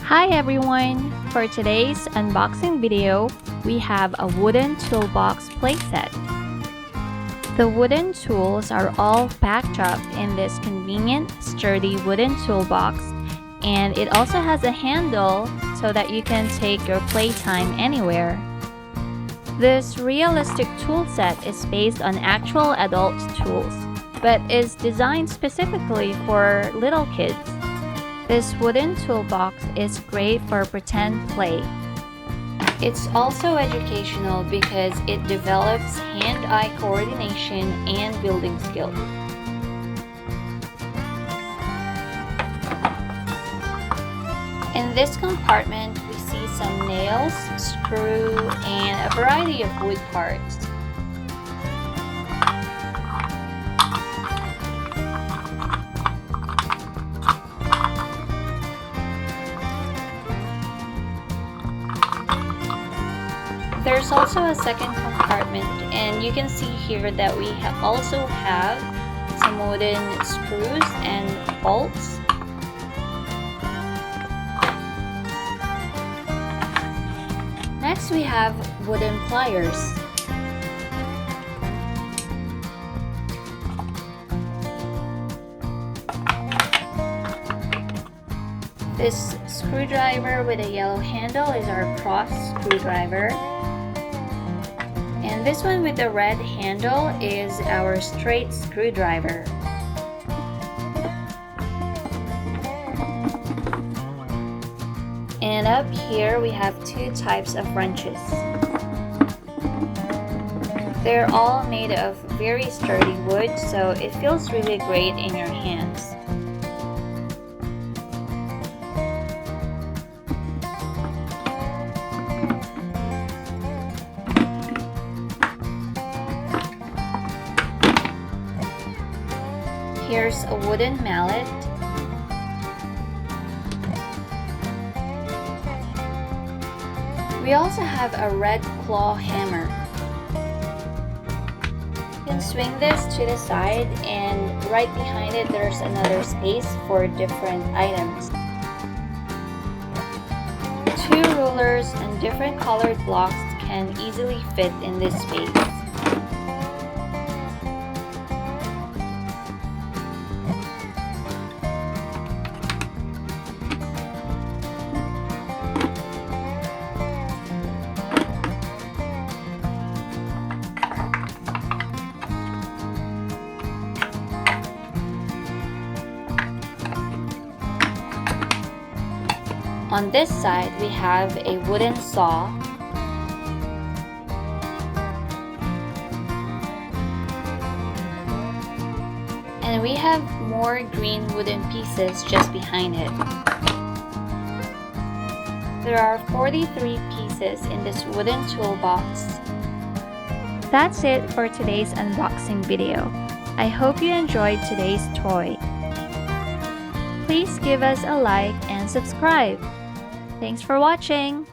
Hi everyone! For today's unboxing video, we have a wooden toolbox playset. The wooden tools are all packed up in this convenient, sturdy wooden toolbox, and it also has a handle so that you can take your playtime anywhere. This realistic tool set is based on actual adult tools, but is designed specifically for little kids. This wooden toolbox is great for pretend play. It's also educational because it develops hand-eye coordination and building skills. In this compartment, we see some nails, screw, and a variety of wood parts. There's also a second compartment, and you can see here that we also have some wooden screws and bolts. Next we have wooden pliers. This screwdriver with a yellow handle is our cross screwdriver. And this one with the red handle is our straight screwdriver. And up here we have two types of wrenches. They're all made of very sturdy wood, so it feels really great in your hands. Here's a wooden mallet. We also have a red claw hammer. You can swing this to the side, and right behind it there's another space for different items. Two rulers and different colored blocks can easily fit in this space. On this side, we have a wooden saw, and we have more green wooden pieces just behind it. There are 43 pieces in this wooden toolbox. That's it for today's unboxing video. I hope you enjoyed today's toy. Please give us a like and subscribe. Thanks for watching!